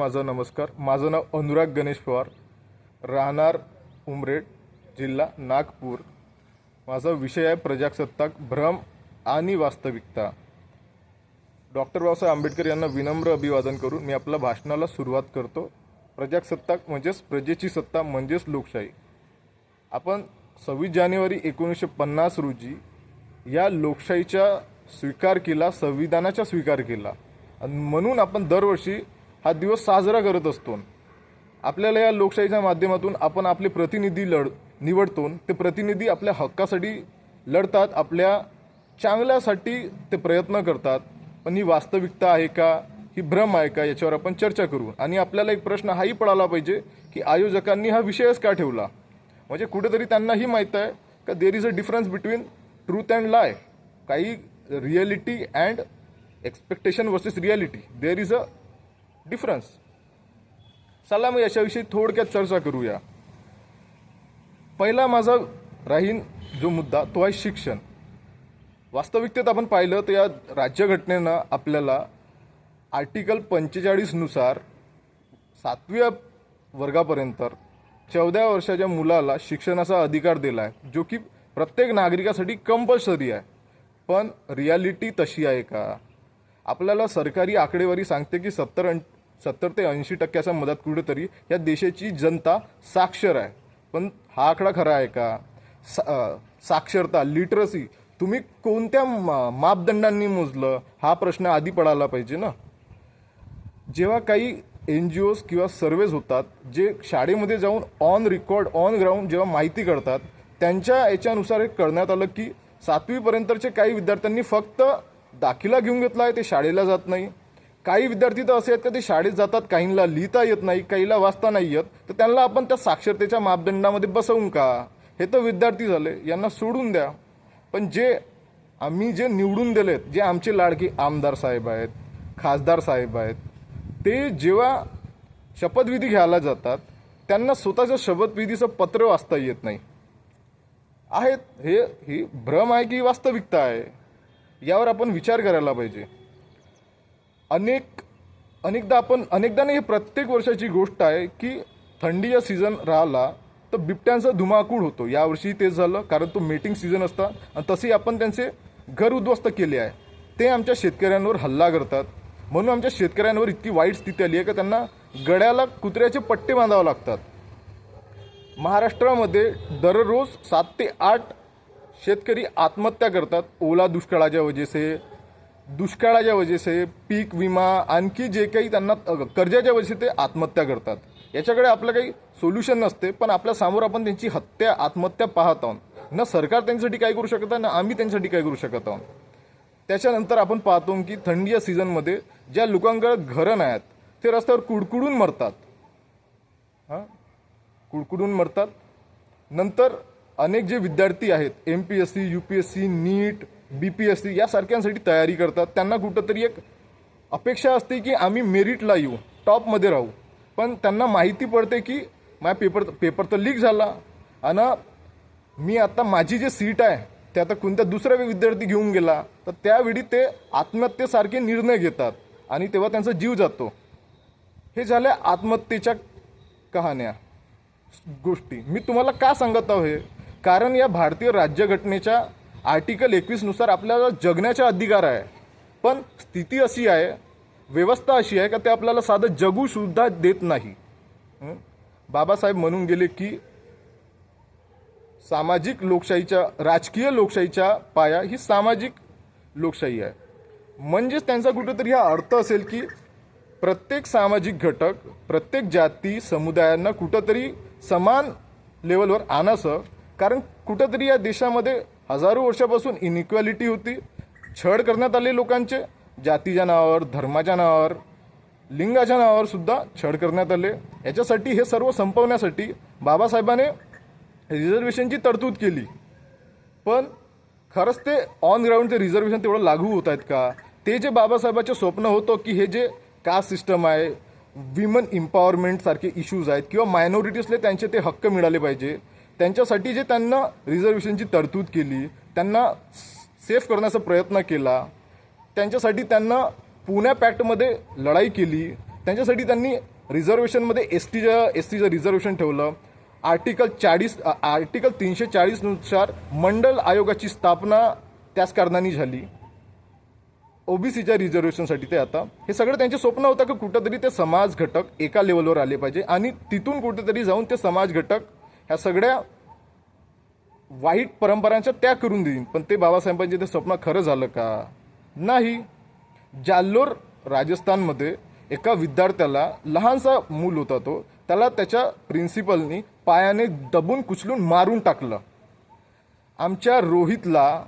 माझा नमस्कार. माझं नाव अनुराग गणेश पवार, राहणार उमरेड, जिल्हा नागपूर. माझा विषय आहे प्रजासत्ताक, भ्रम आणि वास्तविकता. डॉक्टर बाबासाहेब आंबेडकर यांना विनम्र अभिवादन करून मी आपल्या भाषणाला सुरुवात करतो. प्रजासत्ताक म्हणजेच प्रजेची सत्ता म्हणजेच लोकशाही. आपण 26 जानेवारी 1950 रोजी या लोकशाहीचा स्वीकार केला, संविधानाचा स्वीकार केला आणि म्हणून आपण दरवर्षी हा दिवस साजरा करत असतो. आपल्याला या लोकशाहीच्या माध्यमातून आपण आपले प्रतिनिधी निवडतो. ते प्रतिनिधी आपल्या हक्कासाठी लढतात, आपल्या चांगल्यासाठी ते प्रयत्न करतात. पण ही वास्तविकता आहे का, ही भ्रम आहे का, याच्यावर आपण चर्चा करू. आणि आपल्याला एक प्रश्न हाही पडायला पाहिजे की आयोजकांनी हा विषयच का ठेवला. म्हणजे कुठेतरी त्यांनाही माहीत आहे का there is a difference between truth and lie. काही reality and expectation versus reality, there is a difference. चला मग याच्याविषयी थोडक्यात चर्चा करूया. पहिला माझा राहीन जो मुद्दा तो आहे शिक्षण. वास्तविकतेत आपण पाहिलं तर या राज्यघटनेनं आपल्याला आर्टिकल 45 नुसार 7व्या वर्गापर्यंत 14 वर्षाच्या मुलाला शिक्षणाचा अधिकार दिला आहे, जो की प्रत्येक नागरिकासाठी कंपल्सरी आहे. पण रिॲलिटी तशी आहे का? आपल्याला सरकारी आकडेवारी सांगते की 70 ते 80% मदत कुठेतरी या देशाची जनता साक्षर आहे. पण हा आकडा खरा आहे का? साक्षरता, लिटरसी तुम्ही कोणत्या मापदंडांनी मोजलं, हा प्रश्न आधी पडायला पाहिजे ना. जेव्हा काही NGOs किंवा सर्वेज होतात जे शाळेमध्ये जाऊन ऑन रेकॉर्ड ऑन ग्राउंड जेव्हा माहिती करतात, त्यांच्या याच्यानुसार एक करण्यात आलं की 7वी पर्यंतचे काही विद्यार्थ्यांनी फक्त दाखला घेऊन घेतला आहे, ते शाळेला जात नाही. काही विद्यार्थी तर असे आहेत का ते शाळेत जातात, काहींना लिहिता येत नाही, काहीला वाचता नाही येत, तर त्यांना आपण त्या साक्षरतेच्या मापदंडामध्ये बसवून का? हे तर विद्यार्थी झाले, यांना सोडून द्या. पण आम्ही जे निवडून दिलेत, जे आमचे लाडके आमदार साहेब आहेत, खासदार साहेब आहेत, ते जेव्हा शपथविधी घ्यायला जातात त्यांना स्वतःच्या शपथविधीचं पत्र वाचता येत नाही. ही भ्रम आहे की वास्तविकता आहे, यावर आपण विचार करायला पाहिजे. अनेकदा नाही, हे प्रत्येक वर्षाची गोष्ट आहे की थंडीचा सीझन राहिला तर बिबट्यांचा धुमाकूळ होतो. यावर्षी तेच झालं, कारण तो मेटिंग सीझन असता आणि तसे आपण त्यांचे घर उद्ध्वस्त केले आहे. ते आमच्या शेतकऱ्यांवर हल्ला करतात, म्हणून आमच्या शेतकऱ्यांवर इतकी वाईट स्थिती आली आहे की त्यांना गड्याला कुत्र्याचे पट्टे बांधावे लागतात. महाराष्ट्रामध्ये दररोज 7 ते 8 शेतकरी आत्महत्या करतात ओला दुष्काळाच्या वजह से, पीक विमा, आणखी जे काही त्यांना कर्जाच्या वजह ते आत्महत्या करतात. याच्याकडे आपलं काही सोल्युशन नसते, पण आपल्या समोर आपण त्यांची आत्महत्या पाहत आहोत. ना सरकार त्यांच्यासाठी काय करू शकत आहे, ना आम्ही त्यांच्यासाठी काय करू शकत आहोत. त्याच्यानंतर आपण पाहतो की थंडीच्या सीझनमध्ये ज्या लोकांकडे घरं नाहीत ते रस्त्यावर कुडकुडून मरतात. नंतर अनेक जे विद्यार्थी आहेत MPSC, UPSC, नीट, BPSC यासारख्यांसाठी तयारी करतात. त्यांना कुठंतरी एक अपेक्षा असते की आम्ही मेरिटला येऊ, टॉपमध्ये राहू. पण त्यांना माहिती पडते की माझा पेपर तर लीक झाला आणि मी आता माझी जे सीट आहे ते आता कोणत्या दुसऱ्या विद्यार्थी घेऊन गेला, तर त्यावेळी ते आत्महत्येसारखे निर्णय घेतात आणि तेव्हा त्यांचा जीव जातो. हे झाल्या आत्महत्येच्या कहाण्या गोष्टी. मी तुम्हाला का सांगत आहे, कारण या भारतीय राज्यघटनेच्या आर्टिकल 21 नुसार आपल्याला जगण्याचा अधिकार आहे. पण स्थिती अशी आहे, व्यवस्था अशी आहे का ते आपल्याला साधं जगू सुद्धा देत नाही. बाबासाहेब म्हणून गेले की सामाजिक लोकशाहीच्या, राजकीय लोकशाहीच्या पाया ही सामाजिक लोकशाही आहे. म्हणजेच त्यांचा कुठेतरी हा अर्थ असेल की प्रत्येक सामाजिक घटक, प्रत्येक जाती समुदायांना कुठंतरी समान लेवलवर आणायचं. कारण कुठंतरी या देशामध्ये हजारो वर्षापासून इनइक्वॅलिटी होती, छळ करण्यात आले लोकांचे, जातीच्या नावावर, धर्माच्या नावावर, लिंगाच्या नावावर सुद्धा छळ करण्यात आले. याच्यासाठी हे सर्व संपवण्यासाठी बाबासाहेबांनी रिझर्वेशनची तरतूद केली. पण खरंच ते ऑन ग्राउंड ते रिझर्वेशन तेवढं लागू होत आहेत का? ते जे बाबासाहेबांचं स्वप्न होतं की हे जे कास्ट सिस्टम आहे, विमन एम्पॉवरमेंट सारखे इश्यूज आहेत किंवा मायनॉरिटीजले त्यांचे ते हक्क मिळाले पाहिजे, त्यांच्यासाठी जे त्यांना रिझर्वेशनची तरतूद केली, त्यांना सेफ करण्याचा प्रयत्न केला, त्यांच्यासाठी त्यांना पुणे पॅक्टमध्ये लढाई केली, त्यांच्यासाठी त्यांनी रिझर्वेशनमध्ये एस टीचं रिझर्वेशन ठेवलं. आर्टिकल 340नुसार मंडल आयोगाची स्थापना त्याच कारणाने झाली, ओबीसीच्या रिझर्वेशनसाठी. ते आता हे सगळं त्यांचे स्वप्न होतं की कुठंतरी ते समाज घटक एका लेवलवर आले पाहिजे आणि तिथून कुठेतरी जाऊन ते समाज घटक ह्या सगळ्या वाईट परंपरांचा त्याग करून देईन. पण ते बाबासाहेबांचे ते स्वप्न खरं झालं का? नाही. जाल्लोर राजस्थानमध्ये एका विद्यार्थ्याला, लहानसा मूल होता तो, त्याला त्याच्या प्रिन्सिपलनी पायाने दबून कुचलून मारून टाकलं. आमच्या रोहितला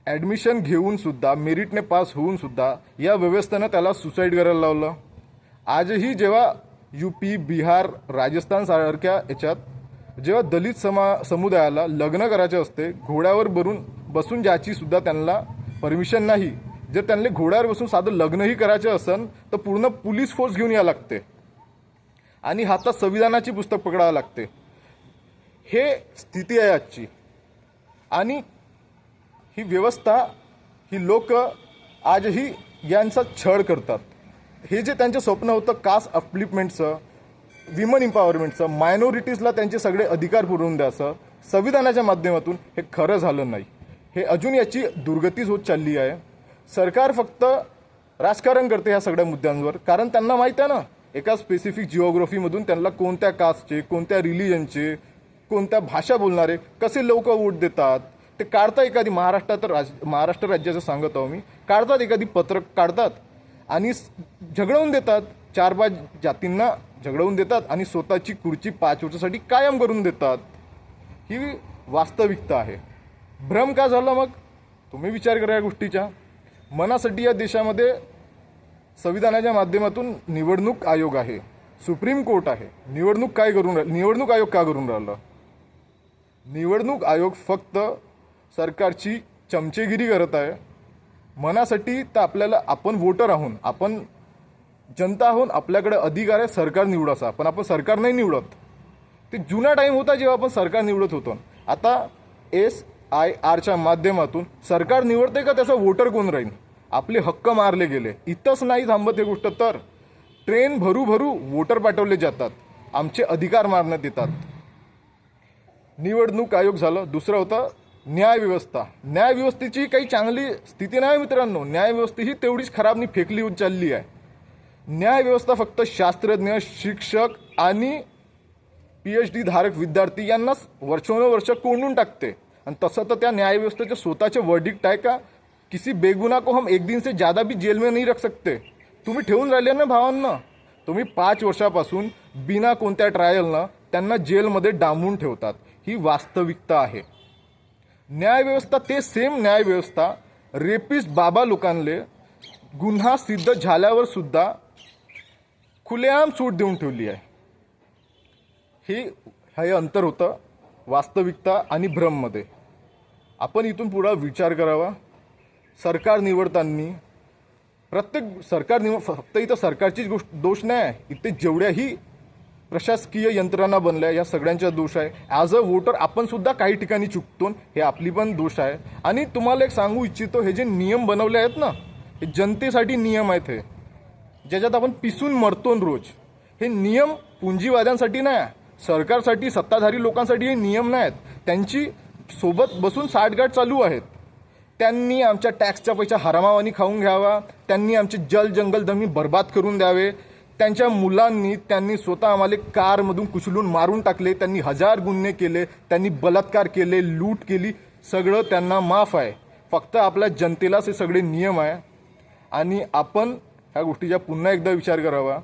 ॲडमिशन घेऊन सुद्धा, मेरिटने पास होऊन सुद्धा या व्यवस्थेनं त्याला सुसाईड करायला लावलं. आजही जेव्हा यूपी, बिहार, राजस्थान सारख्या याच्यात जेव्हा दलित समुदायाला लग्न करायचे असते, घोड्यावर बसून ज्याची सुद्धा त्यांना परमिशन नाही. जर त्यांना घोड्यावर बसून साधं लग्नही करायचं असेल तर पूर्ण पोलीस फोर्स घेऊन यावं लागते आणि हातात संविधानाची पुस्तक पकडावं लागते. हे स्थिती आहे आजची. आणि ही व्यवस्था, ही लोक आजही यांचा छळ करतात. हे जे त्यांचं स्वप्न होतं कास्ट अपलिफ्टमेंटचं, विमन एम्पॉवरमेंटचं, मायनॉरिटीजला त्यांचे सगळे अधिकार पुरवून द्यायचं संविधानाच्या माध्यमातून, हे खरं झालं नाही. हे अजून याची दुर्गतीच होत चालली आहे. सरकार फक्त राजकारण करते ह्या सगळ्या मुद्द्यांवर, कारण त्यांना माहीत आहे ना एका स्पेसिफिक जिओग्राफीमधून त्यांना कोणत्या कास्टचे, कोणत्या रिलिजनचे, कोणत्या भाषा बोलणारे कसे लोक वोट देतात. ते काढतात एखादी महाराष्ट्र राज्याचं सांगत आहो मी, काढतात एखादी पत्रक काढतात आणि झगडवून देतात, 4-5 जातींना झगडवून देतात आणि स्वतःची खुर्ची 5 वर्षासाठी कायम करून देतात. ही वास्तविकता आहे. भ्रम का झाला मग? तुम्ही विचार करा या गोष्टीच्या. मनासाठी या देशामध्ये संविधानाच्या माध्यमातून निवडणूक आयोग आहे, सुप्रीम कोर्ट आहे. निवडणूक आयोग का करून राहिलं? निवडणूक आयोग फक्त सरकारची चमचेगिरी करत आहे. मनासाठी तर आपल्याला, आपण वोटर आहोत, आपण जनता आहोत, आपल्याकडे अधिकार आहे सरकार निवडायचा, पण आपण सरकार नाही निवडत. ते जुना टाईम होता जेव्हा आपण सरकार निवडत होतो. आता SIRच्या माध्यमातून सरकार निवडते का त्याचा वोटर कोण राहील? आपले हक्क मारले गेले. इथंच नाही थांबत हे गोष्ट, तर ट्रेन भरू वोटर पाठवले जातात, आमचे अधिकार मारण्यात येतात. निवडणूक आयोग झालं. दुसरं होतं न्यायव्यवस्था. न्यायव्यवस्थेची काही चांगली स्थिती नाही मित्रांनो. न्यायव्यवस्था ही तेवढीच खराब आणि फेकली होत चालली आहे. न्यायव्यवस्था फक्त शास्त्रज्ञ, शिक्षक आणि PhD धारक विद्यार्थी यांनाच वर्षोनवर्ष कोंडून टाकते. आणि तसं तर त्या न्यायव्यवस्थेचे स्वतःचे वर्डिक्ट आहे का, किसी बेगुनाह को हम 1 दिन से ज़्यादा भी जेल में नहीं रख सकते. तुम्ही ठेवून राहिले ना भावांना. तुम्ही 5 वर्षापासून बिना कोणत्या ट्रायलनं त्यांना जेलमध्ये डांबून ठेवतात. ही वास्तविकता आहे. न्यायव्यवस्था, ते सेम न्यायव्यवस्था रेपिस्ट बाबा लोकांले गुन्हा सिद्ध झाल्यावर सुद्धा खुलेआम सूट देऊन ठेवली आहे. हे अंतर होतं वास्तविकता आणि भ्रममध्ये. आपण इथून पुढे विचार करावा. सरकार निवडताना फक्त इथं सरकारचीच दोष नाही आहे. इथे जेवढ्याही प्रशासकीय यंत्रणा बनल्या या सगळ्यांचा दोष आहे. ॲज अ वोटर आपण सुद्धा काही ठिकाणी चुकतो, हे आपली पण दोष आहे. आणि तुम्हाला एक सांगू इच्छितो, हे जे नियम बनवले आहेत ना, हे जनतेसाठी नियम आहेत. हे ज्याच्यात आपण पिसून मरतो रोज, हे नियम पुंजीवाद्यांसाठी नाही, सरकारसाठी, सत्ताधारी लोकांसाठी हे नियम नाहीत. त्यांची सोबत बसून साठगाठ चालू आहेत. त्यांनी आमच्या टॅक्सचा पैसा हरामावानी खाऊन घ्यावा, त्यांनी आमचे जंगल जमीन बर्बाद करून द्यावे. त्यांच्या मुलांनी, त्यांनी स्वतः आम्हाला कारमधून कुचलून मारून टाकले. त्यांनी 1000 गुन्हे केले, त्यांनी बलात्कार केले, लूट केली. सगळं त्यांना माफ आहे. फक्त आपल्या जनतेलाच हे सगळे नियम आहे. आणि आपण ह्या गोष्टीचा पुन्हा एकदा विचार करावा.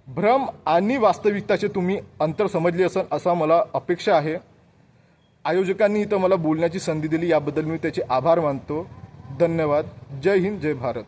भ्रम आणि वास्तविकताचे तुम्ही अंतर समजले असेल असा मला अपेक्षा आहे. आयोजकांनी इथं मला बोलण्याची संधी दिली, याबद्दल मी त्याचे आभार मानतो. धन्यवाद. जय हिंद, जय भारत.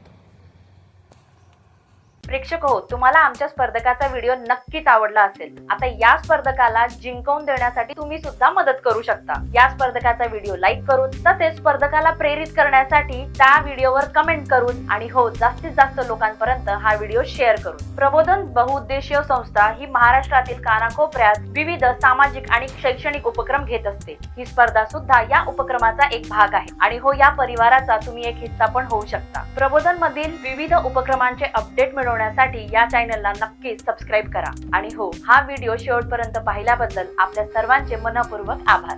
प्रेक्षक हो, तुम्हाला आमच्या स्पर्धकाचा व्हिडिओ नक्कीच आवडला असेल. आता या स्पर्धकाला जिंकवून देण्यासाठी तुम्ही सुद्धा मदत करू शकता. या स्पर्धकाचा व्हिडिओ लाईक करून, तसेच स्पर्धकाला प्रेरित करण्यासाठी त्या व्हिडिओवर कमेंट करून, आणि हो, जास्तीत जास्त लोकांपर्यंत हा व्हिडिओ शेअर करून. प्रबोधन बहुउद्देशीय संस्था ही महाराष्ट्रातील कानाकोपऱ्यात विविध सामाजिक आणि शैक्षणिक उपक्रम घेत असते. ही स्पर्धा सुद्धा या उपक्रमाचा एक भाग आहे. आणि हो, या परिवाराचा तुम्ही एक हिस्सा पण होऊ शकता. प्रबोधन मधील विविध उपक्रमांचे अपडेट मिळवण्यासाठी या चॅनलला नक्कीच सबस्क्राईब करा. आणि हो, हा व्हिडिओ शेवटपर्यंत पाहिल्याबद्दल आपल्या सर्वांचे मनपूर्वक आभार.